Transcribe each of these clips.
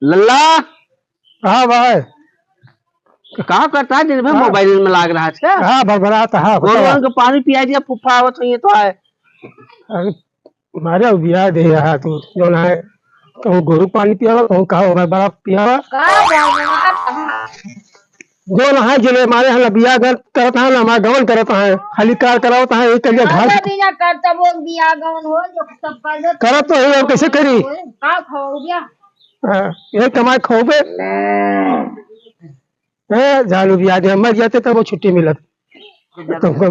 लल्ला। हाँ भाई। कहाँ करता है दिन भर मोबाइल में लाग रहा है। हाँ भरभराता हाँ गोरवन को पानी पिया दिया फुफा आवत है तो है। मारे बिया दे रहा तू जो ना है कहूँ गोरू पानी पियावा कहूँ कहा बड़ा पियावा जो ना है जिले मारे हम बिया करता है ना हमारा गवन करता है खाली कार कराता है एक करिए घर करता वो बिया गवन हो जो सब कर करत तो है कैसे करी का खाओ बिया ये कमाए खोबे जालू ब्याज है मर जाते तब वो छुट्टी मिलत तुमको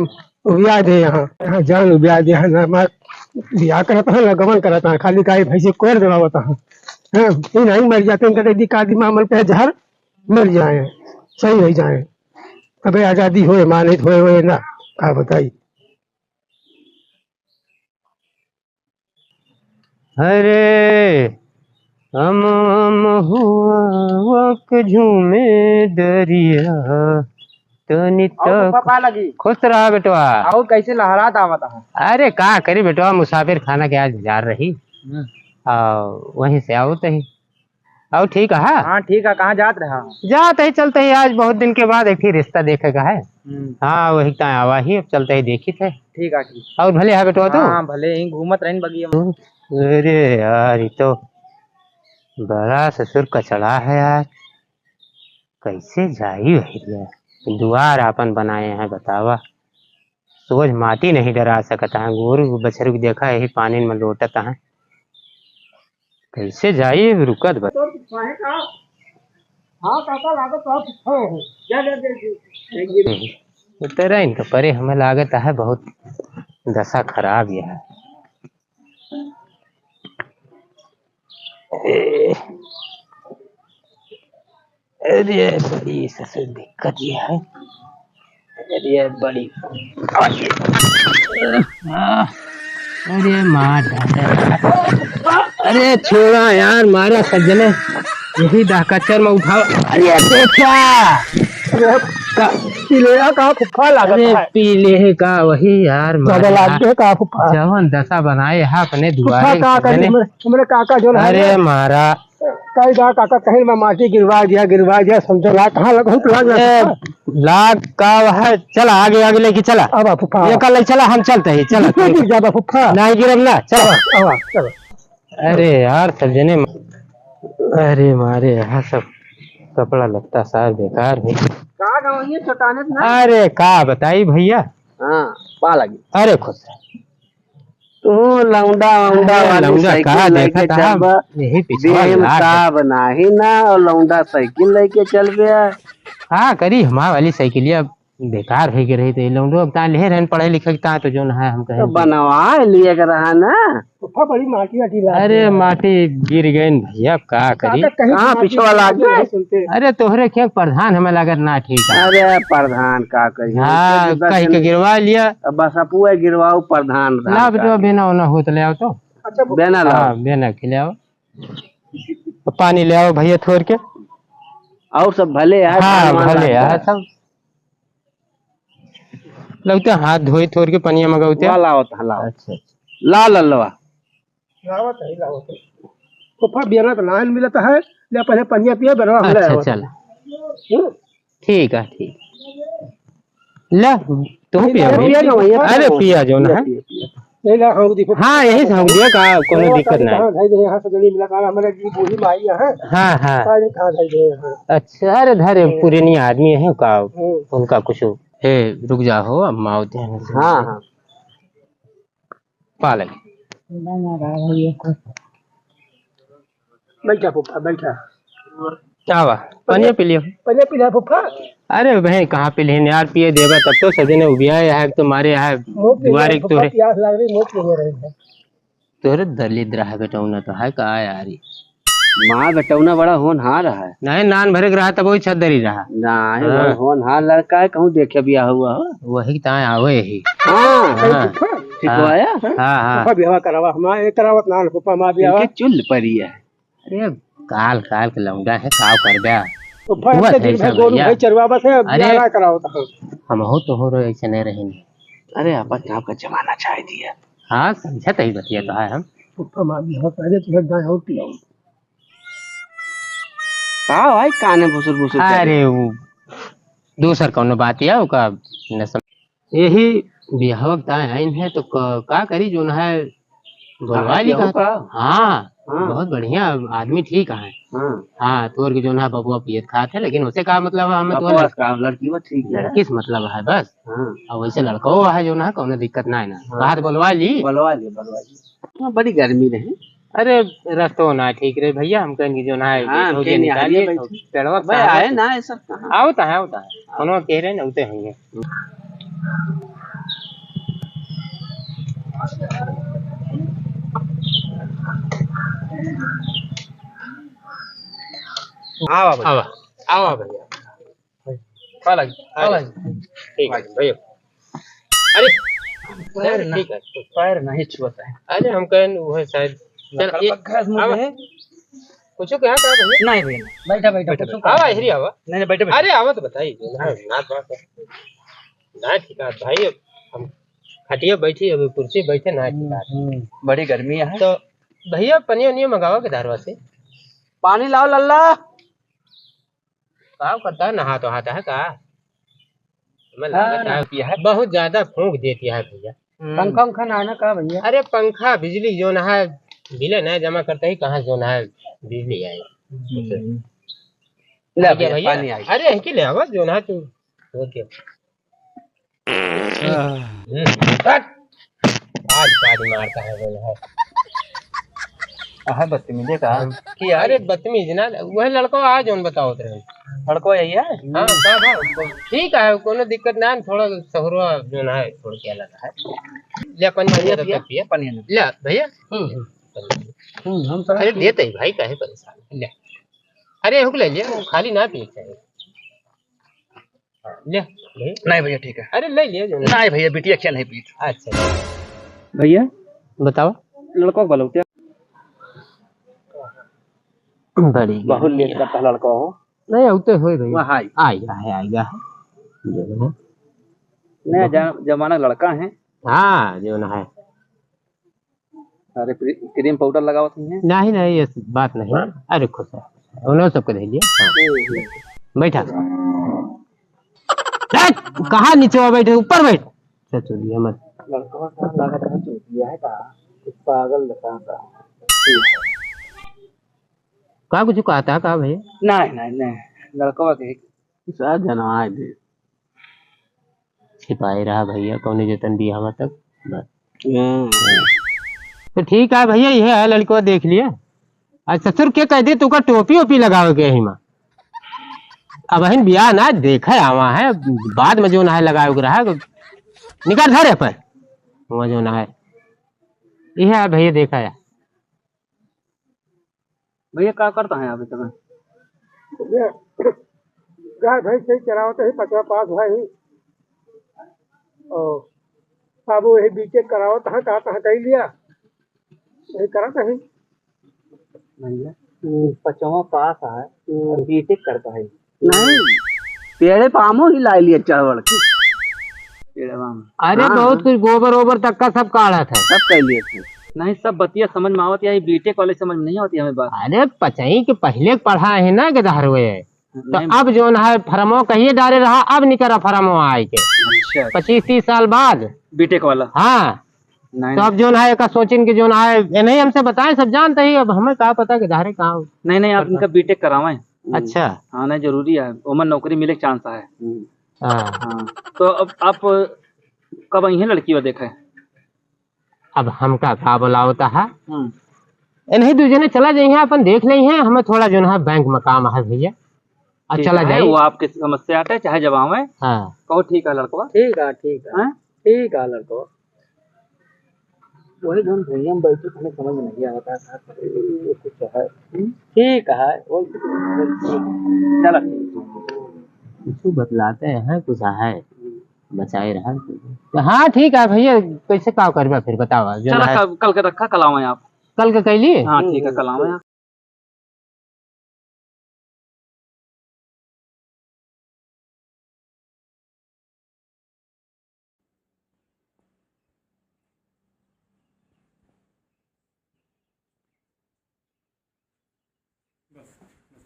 ब्याज है यहाँ जालू ब्याज है ना ब्याह करता है गमन करता है खाली गाय भैंसे कोर दिलावता है नहीं मर जाते हैं कहते आदमी मामल पे जहर मर जाए सही हो जाए अबे आजादी होए मानित होए होए ना क्या बताई। अरे हम हुआ झूमे दरिया तो लगी खुश रहा बेटवा। और कैसे लहरात आवता है। अरे का करी बेटवा मुसाफिर खाना के आज जा रही वहीं से आओ तही आओ ठीक है। हाँ ठीक है। कहाँ जात रहा जाते ही चलते ही आज बहुत दिन के बाद एक ही रिश्ता देखेगा है। हाँ वही कहाँ आवा ही अब चलते ही देखी थे। ठीक है ठीक। और भले है बेटवा तो हाँ भले ही घूमत रही बगिया में। अरे यार ये तो बड़ा ससुर कचड़ा है यार कैसे जाई वही द्वार आपन बनाए हैं बतावा सोच माटी नहीं डरा सकता है गोरू बछरू देखा यही पानी में लोटता है कैसे जाई रुकत तेरा इनका परे हमें लागत है बहुत दशा खराब यह है। अरे बड़ी ससुर दिक्कत ये है। अरे बड़ी अरे मार अरे छोड़ा यार मारा सज्जने यही कचर में उठाओ। अरे पीले का वही यार जवन दशा बनाए है अपने दुआरे काका जो अरे मारा कई काका कहीं मैं माटी गिरवा दिया समझो लाग कहाँ लाग का है। चला आगे आगे लेके चला अब फुफा ये कल चला हम चलते ही चला ज्यादा फुफा नहीं गिरब ना चलो। अरे यार सज्जने अरे मारे यहाँ सब कपड़ा लगता सार बेकार है। अरे का बताई भैया। हाँ पा लगी। अरे खुश तो लौंडा का देखा था यही बना ही ना और लौंडा साइकिल लेके चल गया। हाँ करी हमारे वाली साइकिलिया बेकार है कि रही थी लौंडो अब ले रहन पढ़े लिखे तो जो है हम कहे तो बनवा लिए कर रहा ना बड़ी माटी अरे माटी गिर गई भैया का करी कहाँ पिछवा लाग गए। अरे तोहरे क्या प्रधान हमें लागत ना ठीक है। अरे प्रधान का करी हाँ कहीं के गिरवा लिया बस अपुआ गिरवाओ प्रधान ना बेटा बेना होना हो तो ले आओ तो बेना लाओ बेना के ले आओ पानी ले आओ भैया थोड़ के और सब भले है। हाँ भले है सब लगता हाथ धोई थोड़ के पनिया मंगाते अच्छा ला ललवा फुफा बिना तो नान मिलता है ले पहले पनिया पिया बनवा। अच्छा चल ठीक है ठीक ला तुम पिया अरे पिया जो ना हाँ यही से दिया का कोनो दिक्कत नहीं। हाँ हाँ अच्छा अरे धरे पुरानी आदमी है का उनका कुछ है रुक जा हो अम्मा होते हैं। हाँ हाँ पालक बैठा फुफा बैठा क्या हुआ पनिया पी लिया फुफा। अरे बहन कहाँ पे लेने यार पिए देगा तब तो सजने उबिया है तुम्हारे यहाँ दुआरे तोरे दलिद्र है बेटौना तो है कहा यार माँ बेटौना बड़ा होनहार है। नहीं नान भरे रहा तब वही छदरी रहा नहीं होनहार लड़का है कहूँ देखे बिया हुआ वही ताए आवे ही। हाँ बिहाव करावा हमारे करावत नान फुफा मां बिहाव चुल परी है। अरे काल काल के लौंडा है काव कर दिया हम हो तो हो रहे ऐसे नहीं रहेंगे। अरे अपन आपका जमाना चाह दिया। हाँ समझा तही बतिया तो है हम का भाई काने भुसुर भुसुर अरे वो दूसर कौनो बात या का न यही बिहाव वक्त आइन है तो का करी जो है बोलवा ली का। हाँ बहुत बढ़िया आदमी ठीक है। हाँ तोर के जो है बबुआ पियत खाते लेकिन उसे का मतलब हमें तो लड़की वो ठीक है किस मतलब है बस। और वैसे लड़को है जो है कोनो दिक्कत ना है ना बात बोलवा ली। बड़ी गर्मी रही। अरे रस्तो ना ठीक रे भैया हम कहेंगे जो ना निकालिए आए ना सब आवता है कोनो कह रहे ना उते होंगे। आवा भैया ठीक है भैया। अरे ठीक है पैर नहीं छुअता है। अरे हम कहें वो है शायद कुछ क्या कहा भैया। नहीं भैया बैठा आवा हिरी आवा नहीं बैठे अरे आवा तो बताइए ना ठीक है भाई हम खटिया बैठी अभी कुर्सी बैठे ना ठीक है। बड़ी गर्मी है तो भैया पनिया उनिया मंगावा के धारवा से पानी लाओ लल्ला। का करता है नहा तो आता है का है बहुत ज्यादा फूंक देती है भैया। पंखा उंखा नहाना का भैया। अरे पंखा बिजली जो ना है बिल ना जमा करते ही कहाँ जो ना है बिजली आए भैया। अरे कि ले आवा जो ना तू आज पानी मारता है जो है बदतमीजी का कि अरे बदतमीज ना वही लड़को आ जो बताओ तेरे लड़को यही है। हाँ ठीक है कोनो दिक्कत ना थोड़ा सहरुआ जो ना है थोड़ा क्या लगा है ले पानी ले भैया। हम अरे देते ही भाई काहे परेशान ले अरे हुक ले लिया खाली ना पी चाहिए ले नहीं भैया ठीक है। अरे ले लिया जो नहीं भैया बिटिया क्या नहीं पी। अच्छा भैया बताओ लड़को बोलो क्या बड़ी बहुत लेट करता लड़का हो नहीं उते होए भाई वहाँ आएगा नया जमाना लड़का है। हाँ जो ना है अरे क्रीम पाउडर लगावत नहीं है। नहीं ये बात नहीं। अरे खुश है उन्होंने सबको दे लिया बैठा कहाँ नीचे बैठे ऊपर बैठ चलिए मत लड़का का लगा चूतिया है का पागल लड़का का का कुछ कहता का भैया। नहीं लड़का के साथ जना आए थे छिपाए रहा भैया कौन जतन दिया हवा तक तो ठीक है भैया यह है लड़को देख लिया। आज ससुर के कह दे तुका टोपी ओपी लगावे के हिमा अब बहन बियाह ना देखा आवा है बाद में जो ना है लगावे रहा निकाल धरे पर वो जो ना है यह है भैया देखा है। भैया क्या करता है अभी तक गाय भैंस से चरावते ही पचवा पास भाई और अब वही बीचे करावत है कहा कही लिया यही करा कहीं भैया पचवा पास है बीटेक करता है। नहीं पेड़े पामो ही ला लिया चढ़वड़ के पेड़े पाम। अरे बहुत कुछ गोबर ओबर तक का सब काढ़ा था सब कह लिए थे। नहीं सब बतिया समझ में आवती है बीटेक कॉलेज समझ में नहीं आती हमें बात। अरे पचई के पहले पढ़ा है ना गधार हुए तो अब जो है फरमो कहिए डाले रहा अब निकला फरमो आए के अच्छा 25-30 साल बाद बीटेक वाला। हाँ तो अब जो है का सोचिन के जो है नहीं हमसे बताए सब जानते ही अब हमें कहा पता कि धारे कहाँ। नहीं आप इनका बीटेक करावें। अच्छा हाँ नहीं जरूरी है उमर नौकरी मिले चांस है। हाँ तो अब आप कब आई है लड़की वो देखा है। अब हमका का बोलावता है नहीं दूजने चला जाइए अपन देख ले हैं हमें थोड़ा जो है बैंक में काम है भैया और चला जाए वो आपकी समस्या आते चाहे जब आवे। हाँ कहो ठीक है लड़का ठीक है लड़का वही धुन भैया बैठे हमें समझ नहीं आता था कुछ है ठीक है चलो कुछ बतलाते हैं कुछ है बचाए रहा तो हाँ ठीक है भैया कैसे काम करवा फिर बताओ कल का रखा कल आवे आप कल का कैली। हाँ ठीक है कल आवे आप।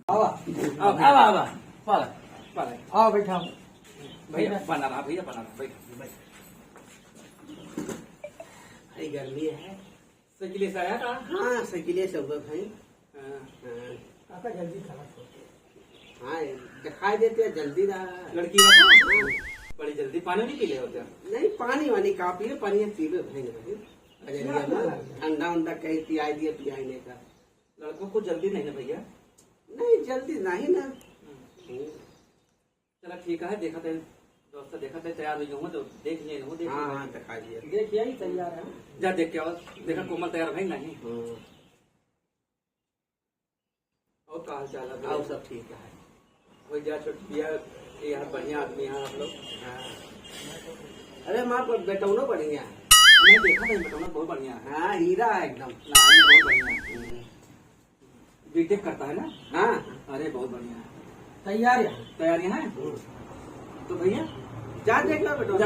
आओ बैठा भैया बना रहा बैठा गर्मी है साइकिल से आया था। हाँ साइकिल से उधर भाई। आपका जल्दी हाँ दिखाई देते हैं जल्दी रहा लड़की बड़ी जल्दी पानी नहीं पी ले होते नहीं पानी वानी का पी ले पानी पी ले ठंडा उंडा कहीं पियाई दिए पियाई नहीं का लड़कों को जल्दी नहीं है भैया नहीं जल्दी नहीं ना। चलो ठीक है देखा थे दोस्त देखा थे तैयार हुई हूँ तो देख लिए हूँ देख हाँ दिखा दिया देखिए ही तैयार है जा देख के आओ देखा कोमल तैयार भाई नहीं और कहा चाल है सब ठीक है वही जा छोटी भैया यहाँ बढ़िया आदमी यहाँ आप लोग। अरे माँ बेटौनो बढ़िया मैं देखा था बेटौनो बहुत बढ़िया हाँ हीरा है एकदम बहुत बढ़िया बीटेक करता है ना। हाँ अरे बहुत बढ़िया तैयारियां हैं तो भैया जा देख लो बेटो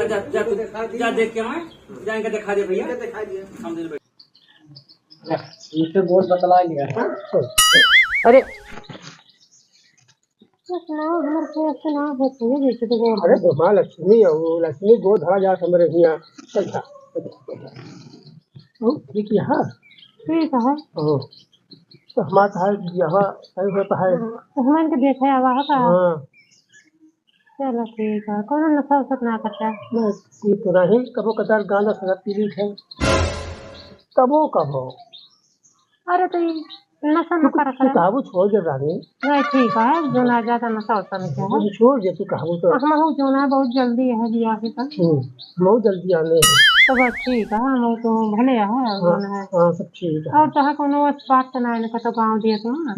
जा देख के आए जाएंगे दिखा दिया भैया दिखा दिया हम दिल बैठे बहुत बतला लिया। अरे अरे माँ लक्ष्मी लक्ष्मी गोद धरा जा समरे हिया चलता ठीक है हाँ ठीक है तो हमारा यहाँ सही होता है हमारे को देखा है वहाँ का। हाँ चलो ठीक है कौन नशा वसा ना करता है बस ये तो नहीं कबो कदार गाना सजा पीली है कबो अरे तो ये नशा न कर काबू छोड़ दे रानी नहीं ठीक है जो ना ज्यादा नशा वसा नहीं है छोड़ दे तू काबू तो हम जो ना बहुत जल्दी है बिया के तक बहुत जल्दी आने तो बस ठीक है हम तो भले है हाँ सब ठीक है और तहाँ कोनो बात तो ना तो गाँव दिए तो ना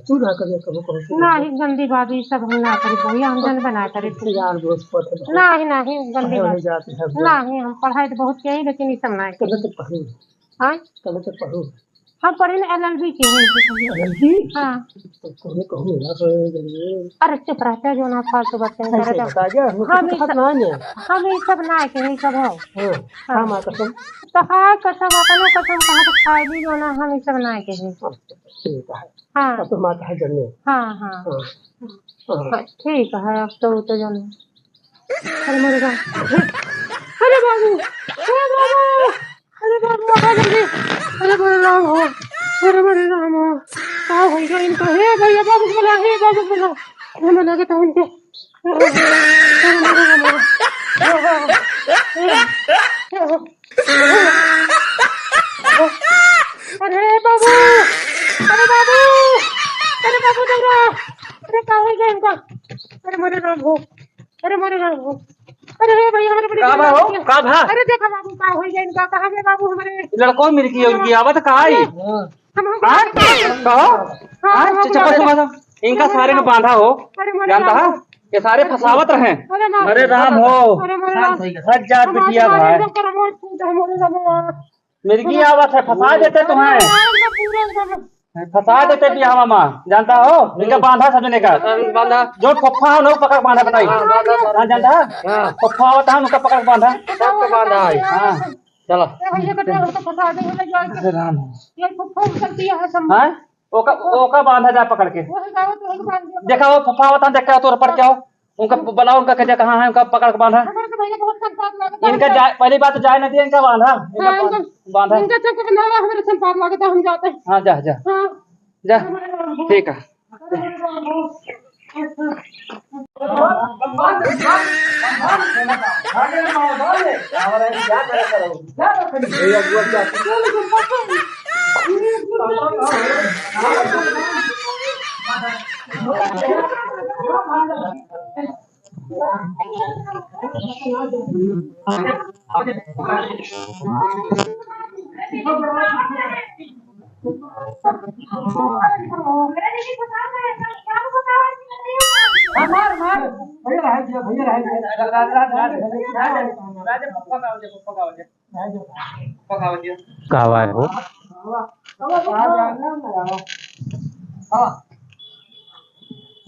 तू ना करे कबो ना ही गंदी बात ये सब हम ना करे भैया हम जन बना करे यार दोस्त ना ही गंदी बात जाती है ना ही हम पढ़ाई तो बहुत किया लेकिन ये सब ना कल तक पढ़ू हाँ कल तक पढ़ू हम पढ़े LLB के हैं। हाँ अरे चुप रहते जो ना फालतू बच्चे हम ये सब ना के नहीं सब है तो हाँ कसम अपनो कसम कहा तो खाए भी जो ना हम ये सब ना के हैं। हाँ तो माता है जन्ने हाँ ठीक है अब तो जो अरे मेरे अरे बाबू अरे मेरे राम हो मेरे राम हो क्या हो गया इनको हे भैया बाबू बोला हे मैं लगे तो इनके अरे बाबू देवरा अरे क्या हो गया इनका अरे मेरे राम हो अरे भैया अरे देखा बाबू का हो गया इनका कहाँ गए बाबू हमारे लड़कों मिल गई उनकी आवत कहा इनका सारे को बांधा हो जानता है ये सारे फसावत रहे। अरे राम हो सच जात बिटिया भाई मिर्गी आवत है फंसा देते तुम्हें फंसा देते बिया मामा जानता हो इनका बांधा समझने का बांधा जो फप्फा हो पकड़ बांधा बताई हाँ जानता है फप्फा होता है उनका पकड़ बांधा सबको बांधा है। हाँ चलो राम ओका बांधा जा पकड़ के देखा वो फप्फा होता है देखा तो पड़ क्या हो उनका बनाओ उनका कजा कहाँ है उनका पकड़ के बांधा इनका पहली बात तो जाए ना दिया इनका बांधा बांधा हम जाते हैं। हाँ जा जा जा ठीक है कावा हो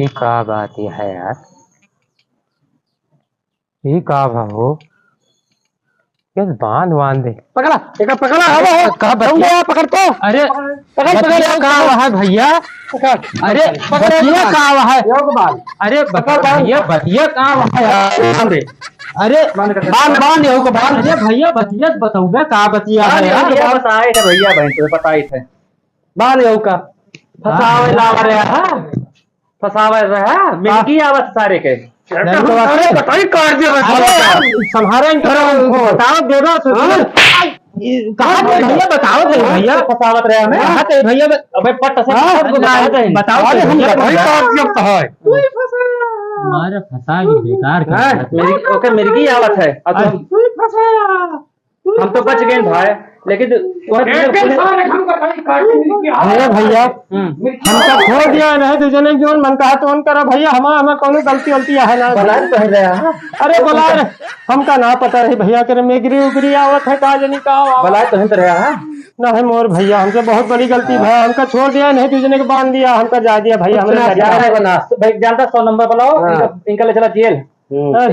ये का बात है यार ये का हो ये बांध बांध दे। पकड़ा एक पकड़ा है कहाँ बतिया पकड़ तो अरे बतिया कहाँ है भैया अरे बतिया कहाँ है अरे भैया बतिया कहाँ है अरे बांध बांध को बांध अरे भैया बतिया बताऊंगा कहाँ बतिया है यार बताए थे भैया बहन तो बताई थे बाल यू का फसावे ला रहा है फसावे रहा मिलकी आवत सारे के बताइए काट दिया संहारे बताओ देगा कहाँ थे भैया बताओ थे भैया फसावत रहे हमें कहाँ थे भैया अबे पट से बताओ हमारा फंसा भी बेकार ओके मिर्गी आवत है हम तो बच गए भाई लेकिन अरे भैया हमका छोड़ दिया नहीं तुझे नहीं जो मन कहा तो करा भैया हमें कौन गलती वलती है ना अरे बोला हमका ना पता है भैया करे मेगरी उगरी आवत है का जनी का बलाय तो हिंद रहा है ना है मोर भैया हमसे बहुत बड़ी गलती भैया हमका छोड़ दिया नहीं तुझे ने बांध दिया हमका जा दिया भैया हमने भाई जानता 100 नंबर बुलाओ इनका ले चला जेल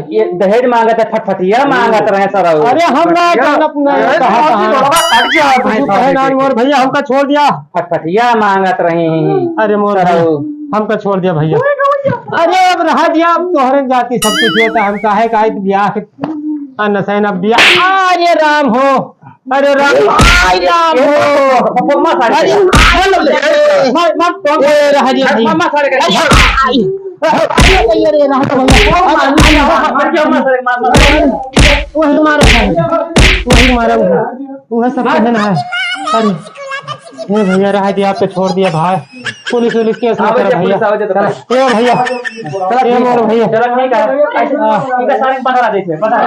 ये दहेज मांगत है फटफटिया मांगत रहे सर अरे हम मोर भैया हमका छोड़ दिया फटफटिया मांगत रही अरे मोर हमका छोड़ दिया भैया अरे अब रहा दिया अब तोहरे जाति सब कुछ होता हम काहे का ब्याह नसैन अब ब्याह अरे राम हो अरे राम राम हो वही मारा वह सब कहना है अरे ये भैया रहा दिया आपको छोड़ दिया भाई पुलिस केस ना करा भैया ए भैया ए मोर भैया चलो ठीक है इनका सारे पकड़ा देते पकड़ा